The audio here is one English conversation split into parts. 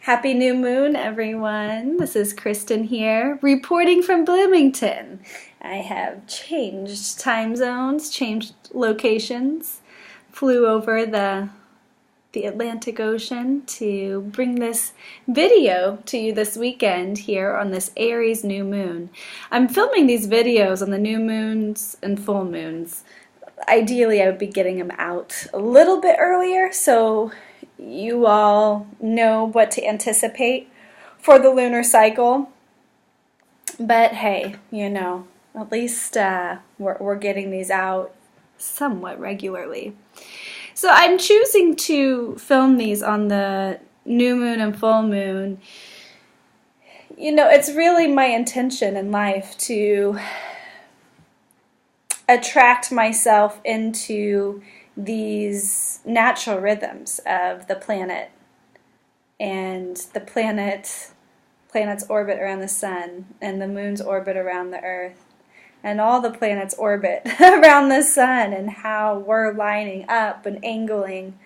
Happy new moon, everyone. This is Kristen here, reporting from Bloomington. I have changed time zones, changed locations, flew over the Atlantic Ocean to bring this video to you this weekend here on this Aries new moon. I'm filming these videos on the new moons and full moons. Ideally, I would be getting them out a little bit earlier, so you all know what to anticipate for the lunar cycle. But hey, at least we're getting these out somewhat regularly. So I'm choosing to film these on the new moon and full moon. It's really my intention in life to attract myself into these natural rhythms of the planet and the planet's orbit around the sun and the moon's orbit around the earth and all the planets orbit around the sun, and how we're lining up and angling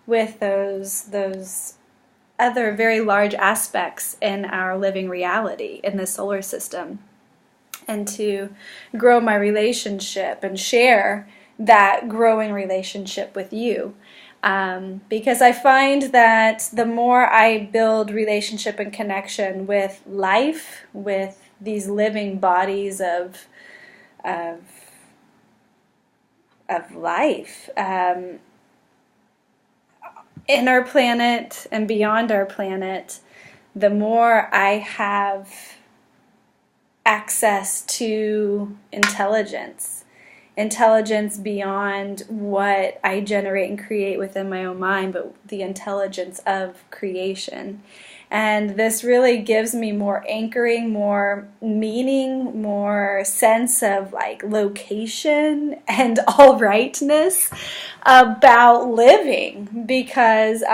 with those other very large aspects in our living reality in the solar system, and to grow my relationship and share that growing relationship with you. Because I find that the more I build relationship and connection with life, with these living bodies of life in our planet and beyond our planet, the more I have access to intelligence beyond what I generate and create within my own mind, but the intelligence of creation. And this really gives me more anchoring, more meaning, more sense of location and all rightness about living, because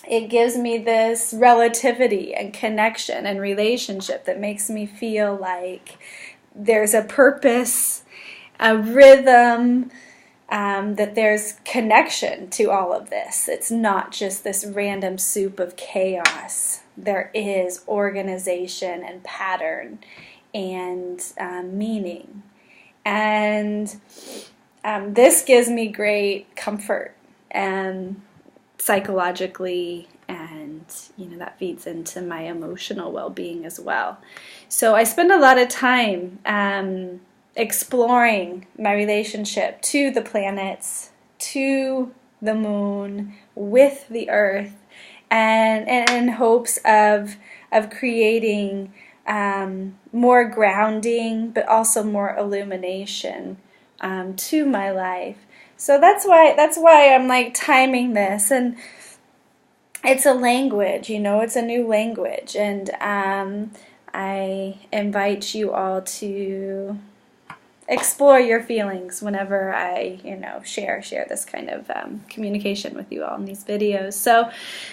it gives me this relativity and connection and relationship that makes me feel like there's a purpose, a rhythm, that there's connection to all of this. It's not just this random soup of chaos. There is organization and pattern and meaning. And this gives me great comfort and psychologically, and that feeds into my emotional well-being as well. So I spend a lot of time exploring my relationship to the planets, to the moon, with the earth, and in hopes of creating more grounding, but also more illumination to my life. So that's why I'm timing this, and it's a language, it's a new language, and I invite you all to explore your feelings whenever I, share this kind of communication with you all in these videos. So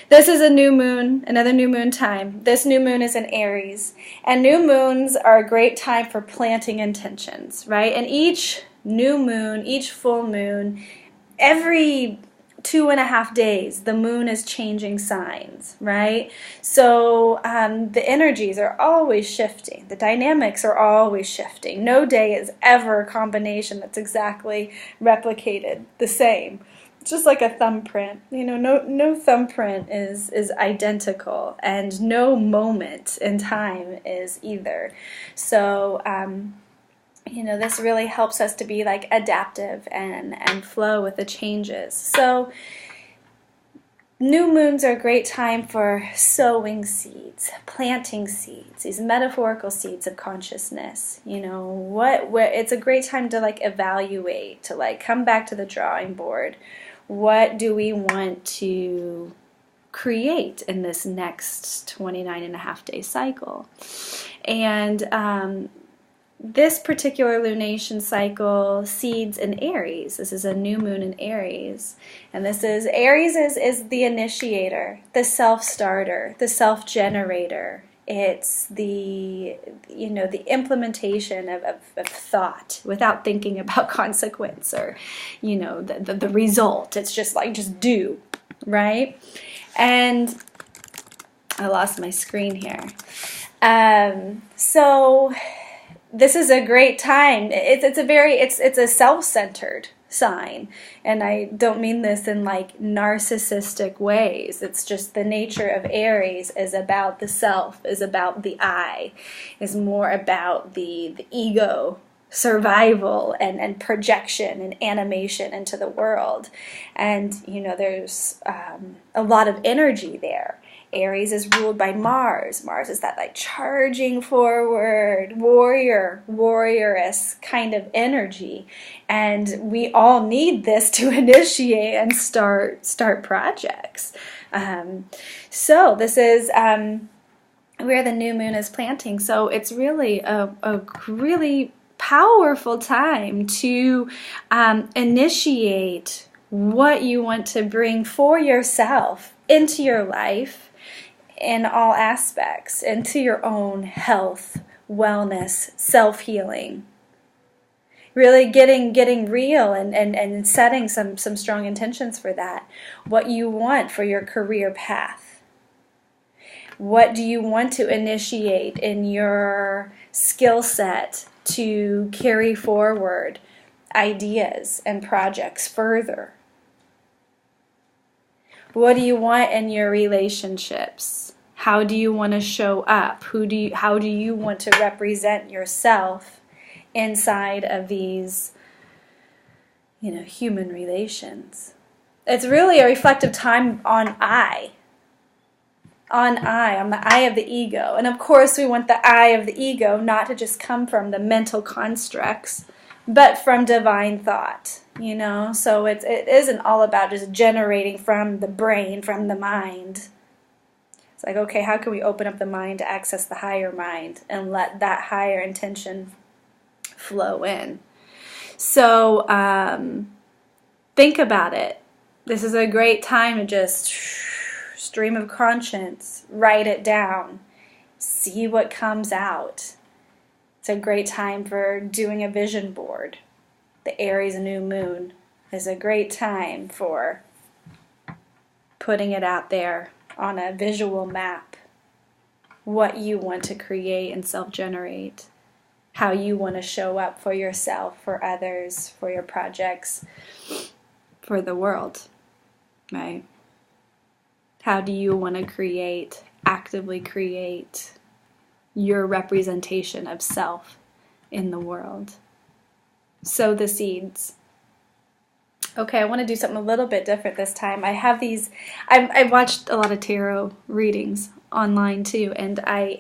this is a new moon, another new moon time. This new moon is in Aries, and new moons are a great time for planting intentions, right? And each new moon, each full moon, every 2.5 days, the moon is changing signs, right? So the energies are always shifting. The dynamics are always shifting. No day is ever a combination that's exactly replicated the same. It's just like a thumbprint. No thumbprint is identical, and no moment in time is either. So this really helps us to be adaptive and flow with the changes. So new moons are a great time for sowing seeds, planting seeds, these metaphorical seeds of consciousness. It's a great time to evaluate, to come back to the drawing board. What do we want to create in this next 29.5-day cycle? And this particular lunation cycle seeds in Aries. This is a new moon in Aries. And Aries is the initiator, the self-starter, the self-generator. It's the implementation of thought without thinking about consequence or, the result. It's just do, right? And I lost my screen here. So this is a great time. It's a self-centered sign, and I don't mean this in like narcissistic ways. It's just the nature of Aries is about the self, is about the I, is more about the ego, survival, and projection and animation into the world. And there's a lot of energy there. Aries is ruled by Mars. Mars is that like charging forward, warrioress kind of energy. And we all need this to initiate and start projects. So this is where the new moon is planting. So it's really a really powerful time to initiate what you want to bring for yourself into your life in all aspects, into your own health, wellness, self-healing. Really getting real and setting some strong intentions for that. What you want for your career path. What do you want to initiate in your skill set to carry forward ideas and projects further? What do you want in your relationships? How do you want to show up? How do you want to represent yourself inside of these, human relations? It's really a reflective time on the eye of the ego. And of course we want the eye of the ego not to just come from the mental constructs, but from divine thought, So it isn't all about just generating from the brain, from the mind. It's like, okay, how can we open up the mind to access the higher mind and let that higher intention flow in? So think about it. This is a great time to just stream of conscience, write it down, see what comes out. It's a great time for doing a vision board. The Aries new moon is a great time for putting it out there on a visual map, what you want to create and self-generate, how you want to show up for yourself, for others, for your projects, for the world, right? How do you want to actively create your representation of self in the world? Sow the seeds. Okay, I want to do something a little bit different this time. I have these, I've watched a lot of tarot readings online too, and I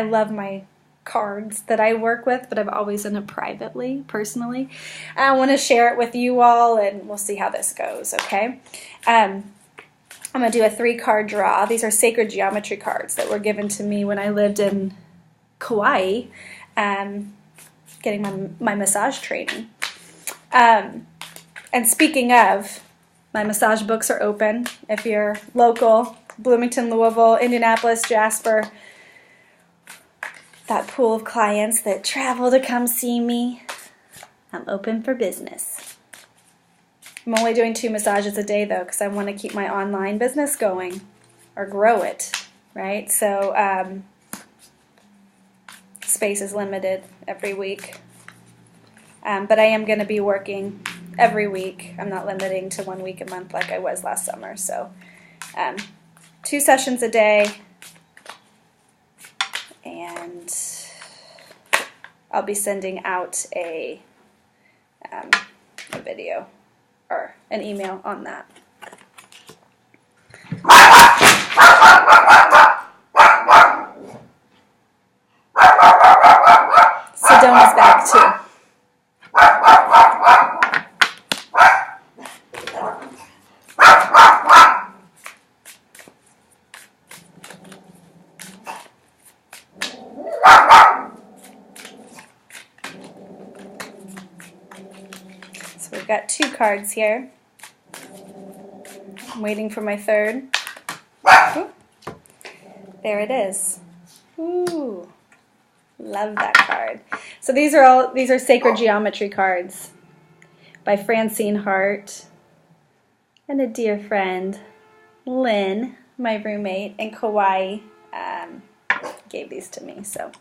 love my cards that I work with, but I've always done it privately, personally. I want to share it with you all, and we'll see how this goes, okay? I'm going to do a 3-card draw. These are sacred geometry cards that were given to me when I lived in Kauai, getting my massage training. And speaking of, my massage books are open. If you're local, Bloomington, Louisville, Indianapolis, Jasper, that pool of clients that travel to come see me, I'm open for business. I'm only doing 2 massages a day though, because I want to keep my online business going, or grow it, right? So space is limited every week. But I am going to be working every week. I'm not limiting to 1 week a month like I was last summer. So 2 sessions a day, and I'll be sending out a video or an email on that. Sedona's back too. We've got 2 cards here. I'm waiting for my 3rd. Ooh. There it is. Ooh, love that card. So these are sacred geometry cards by Francine Hart and a dear friend, Lynn my roommate in Kauai, gave these to me. So,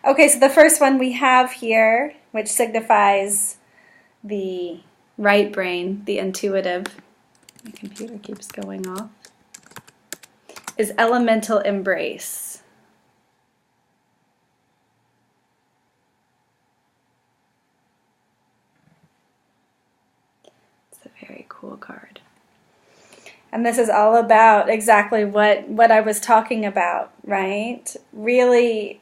okay, so the first one we have here, which signifies the right brain, the intuitive. My computer keeps going off. Is elemental embrace. It's a very cool card. And this is all about exactly what I was talking about, right? Really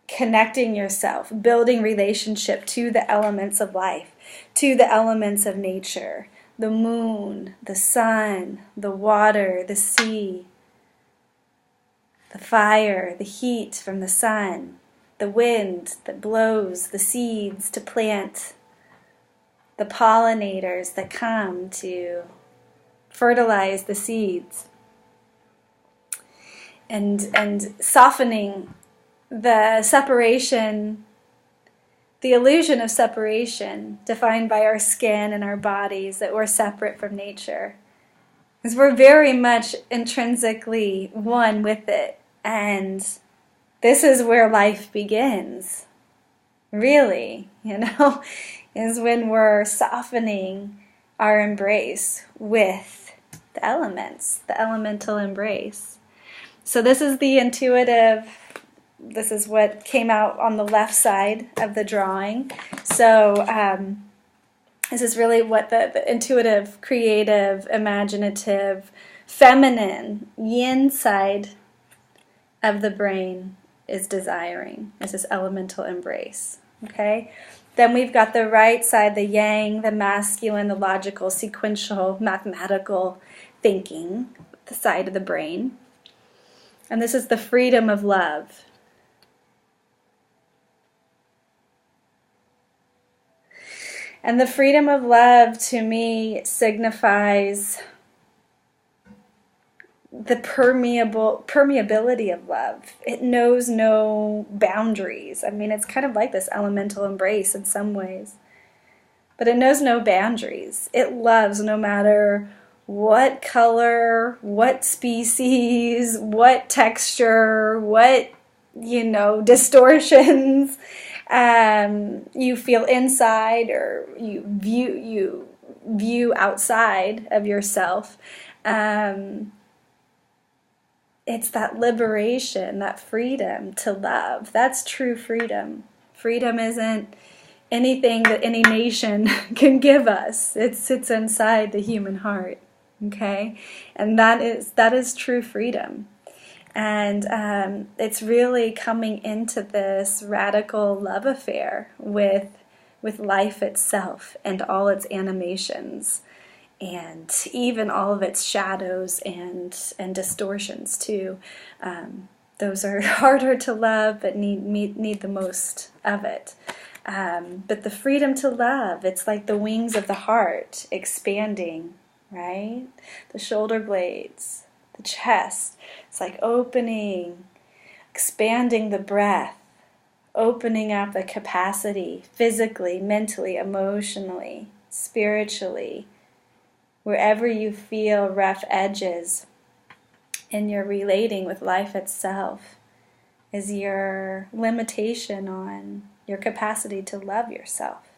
connecting yourself, building relationship to the elements of life, to the elements of nature, the moon, the sun, the water, the sea, the fire, the heat from the sun, the wind that blows, the seeds to plant, the pollinators that come to fertilize the seeds, and softening the separation, the illusion of separation defined by our skin and our bodies, that we're separate from nature. Because we're very much intrinsically one with it. And this is where life begins, really, is when we're softening our embrace with the elements, the elemental embrace. So this is the intuitive. This is what came out on the left side of the drawing. So this is really what the intuitive, creative, imaginative, feminine, yin side of the brain is desiring. This is elemental embrace. Okay? Then we've got the right side, the yang, the masculine, the logical, sequential, mathematical thinking, the side of the brain. And this is the freedom of love. And the freedom of love, to me, signifies the permeability of love. It knows no boundaries. I mean, it's kind of like this elemental embrace in some ways. But it knows no boundaries. It loves no matter what color, what species, what texture, what, distortions you feel inside, or you view outside of yourself. It's that liberation, that freedom to love. That's true freedom. Freedom isn't anything that any nation can give us. It sits inside the human heart, okay? And that is true freedom. And it's really coming into this radical love affair with life itself and all its animations, and even all of its shadows and distortions too. Those are harder to love, but need the most of it. But the freedom to love, it's like the wings of the heart expanding, right? The shoulder blades, the chest. It's like opening, expanding the breath, opening up the capacity physically, mentally, emotionally, spiritually. Wherever you feel rough edges in your relating with life itself is your limitation on your capacity to love yourself.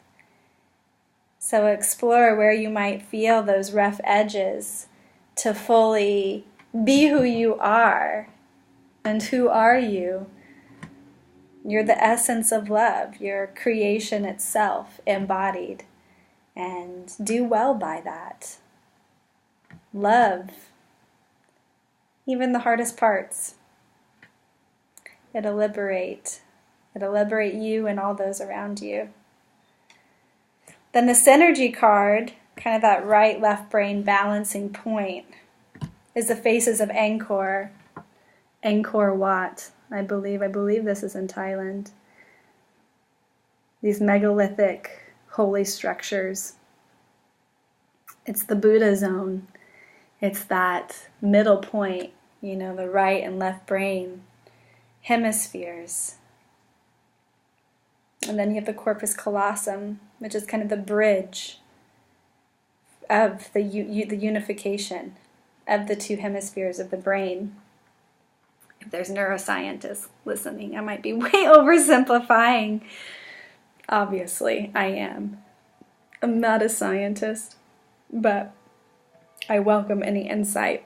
So explore where you might feel those rough edges to fully be who you are. And who are you? You're the essence of love, your creation itself embodied. And do well by that. Love even the hardest parts. It'll liberate you and all those around you. Then the synergy card, kind of that right left brain balancing point, is the faces of Angkor Wat. I believe this is in Thailand. These megalithic holy structures. It's the Buddha zone. It's that middle point, the right and left brain hemispheres. And then you have the corpus callosum, which is kind of the bridge of the unification of the two hemispheres of the brain. If there's neuroscientists listening, I might be way oversimplifying. Obviously, I am. I'm not a scientist, but I welcome any insight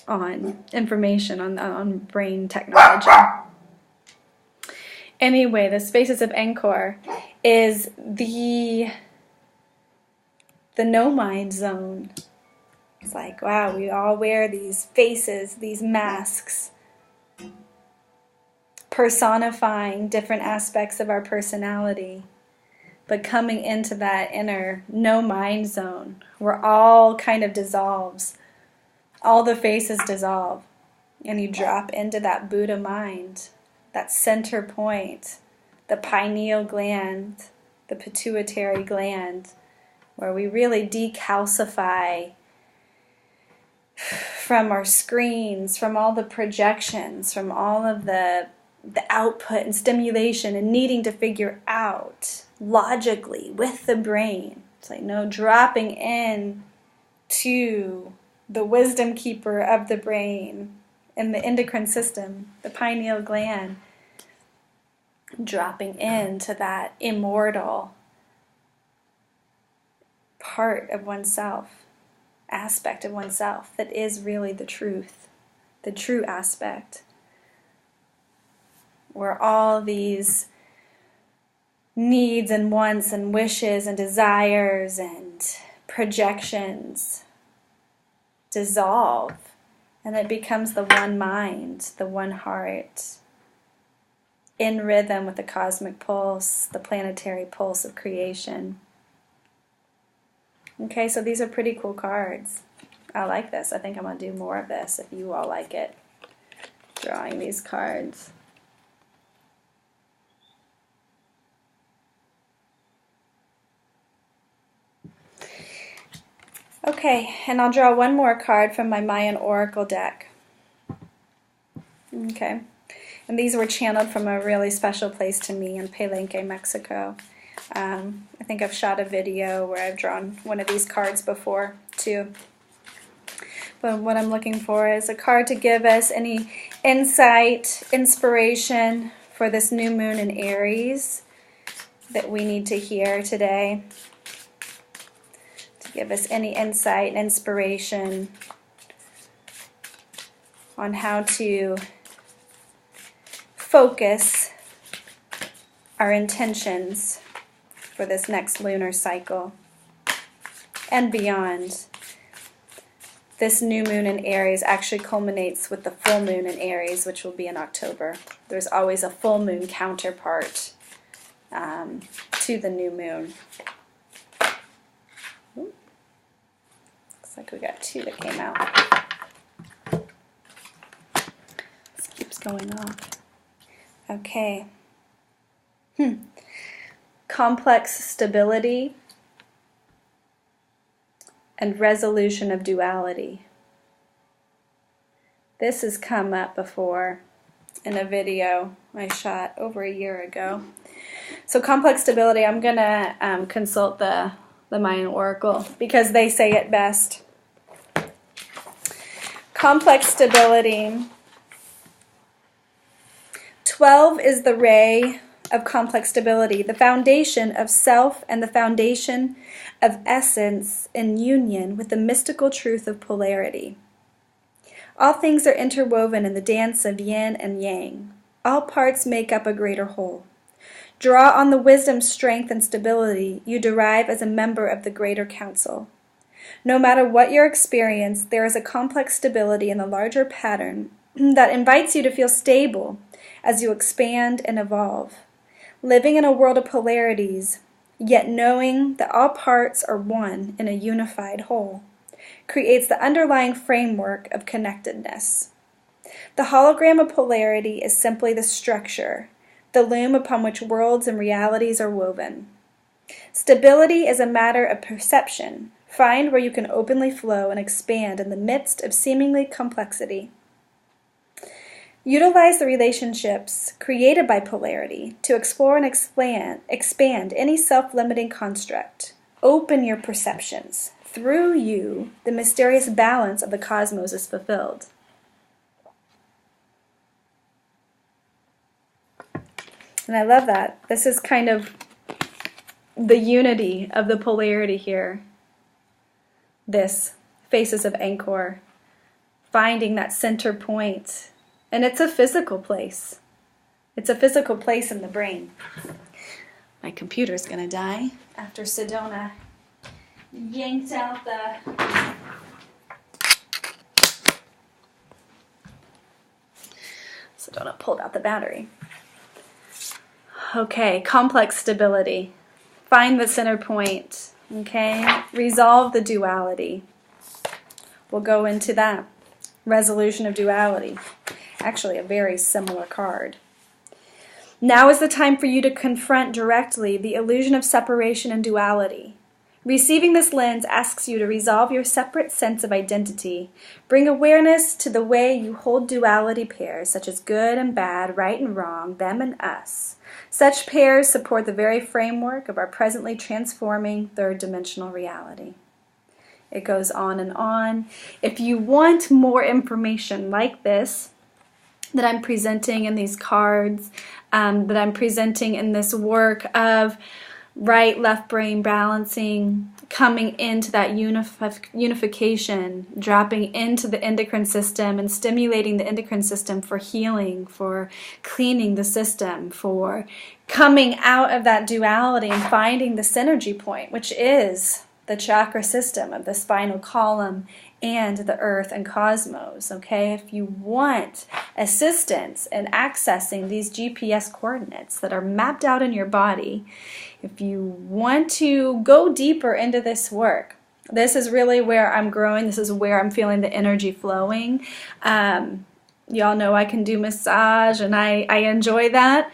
on information on brain technology. Anyway, the spaces of Angkor is the no-mind zone. It's like, wow, we all wear these faces, these masks, personifying different aspects of our personality, but coming into that inner no-mind zone where all kind of dissolves. All the faces dissolve, and you drop into that Buddha mind, that center point, the pineal gland, the pituitary gland, where we really decalcify from our screens, from all the projections, from all of the output and stimulation and needing to figure out logically with the brain. It's like, no, dropping in to the wisdom keeper of the brain and the endocrine system, the pineal gland, dropping into that immortal part of oneself, aspect of oneself that is really the truth, the true aspect, where all these needs and wants and wishes and desires and projections dissolve, and it becomes the one mind, the one heart, in rhythm with the cosmic pulse, the planetary pulse of creation. Okay, so these are pretty cool cards. I like this. I think I'm going to do more of this if you all like it, drawing these cards. Okay, and I'll draw one more card from my Mayan Oracle deck. Okay, and these were channeled from a really special place to me in Palenque, Mexico. I think I've shot a video where I've drawn one of these cards before, too. But what I'm looking for is a card to give us any insight, inspiration for this new moon in Aries that we need to hear today. Give us any insight and inspiration on how to focus our intentions for this next lunar cycle and beyond. This new moon in Aries actually culminates with the full moon in Aries, which will be in October. There's always a full moon counterpart to the new moon. Like we got two that came out. This keeps going off. Okay. Complex stability and resolution of duality. This has come up before in a video I shot over a year ago. So complex stability, I'm going to consult the Mayan Oracle because they say it best. Complex stability. 12 is the ray of complex stability, the foundation of self and the foundation of essence in union with the mystical truth of polarity. All things are interwoven in the dance of yin and yang. All parts make up a greater whole. Draw on the wisdom, strength, and stability you derive as a member of the greater council. No matter what your experience, there is a complex stability in the larger pattern that invites you to feel stable as you expand and evolve. Living in a world of polarities, yet knowing that all parts are one in a unified whole, creates the underlying framework of connectedness. The hologram of polarity is simply the structure, the loom upon which worlds and realities are woven. Stability is a matter of perception. Find where you can openly flow and expand in the midst of seemingly complexity. Utilize the relationships created by polarity to explore and expand any self-limiting construct. Open your perceptions. through you, the mysterious balance of the cosmos is fulfilled. And I love that. This is kind of the unity of the polarity here. This Faces of Angkor, finding that center point. And it's a physical place. It's a physical place in the brain. My computer's going to die after Sedona yanked out the... Sedona pulled out the battery. Okay, complex stability. Find the center point, okay? Resolve the duality. We'll go into that. Resolution of duality. Actually, a very similar card. Now is the time for you to confront directly the illusion of separation and duality. Receiving this lens asks you to resolve your separate sense of identity. Bring awareness to the way you hold duality pairs, such as good and bad, right and wrong, them and us. Such pairs support the very framework of our presently transforming third-dimensional reality. It goes on and on. If you want more information like this, that I'm presenting in these cards, that I'm presenting in this work of right, left brain balancing, coming into that unification, dropping into the endocrine system and stimulating the endocrine system for healing, for cleaning the system, for coming out of that duality and finding the synergy point, which is the chakra system of the spinal column and the earth and cosmos, okay? If you want assistance in accessing these GPS coordinates that are mapped out in your body, if you want to go deeper into this work, this is really where I'm growing. This is where I'm feeling the energy flowing. Y'all know I can do massage, and I enjoy that.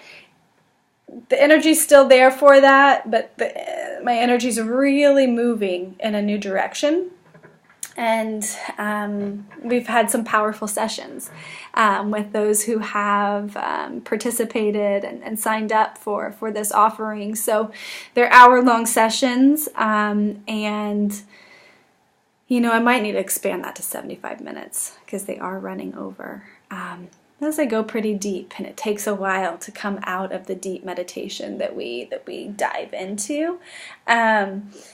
The energy's still there for that, but my energy's really moving in a new direction. And we've had some powerful sessions with those who have participated and signed up for this offering. So they're hour-long sessions, and you know, I might need to expand that to 75 minutes because they are running over. As I go pretty deep, and it takes a while to come out of the deep meditation that we dive into.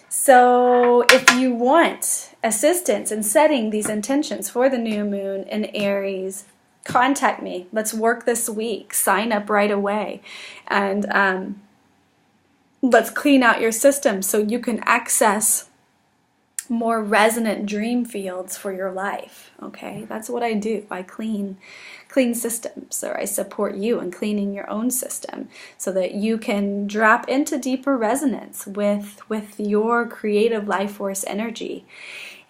So if you want assistance in setting these intentions for the new moon in Aries, contact me. Let's work this week. Sign up right away, and let's clean out your system so you can access more resonant dream fields for your life. Okay, that's what I do. I clean systems, or I support you in cleaning your own system so that you can drop into deeper resonance with your creative life force energy.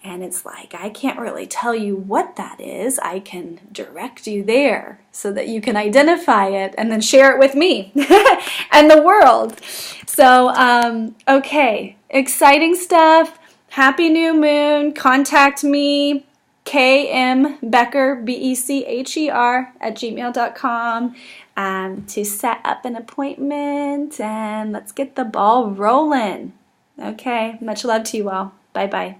And it's like, I can't really tell you what that is. I can direct you there so that you can identify it and then share it with me and the world. So, okay, exciting stuff. Happy new moon. Contact me, kmbecher, BECHER, @gmail.com, to set up an appointment, and let's get the ball rolling. Okay, much love to you all. Bye-bye.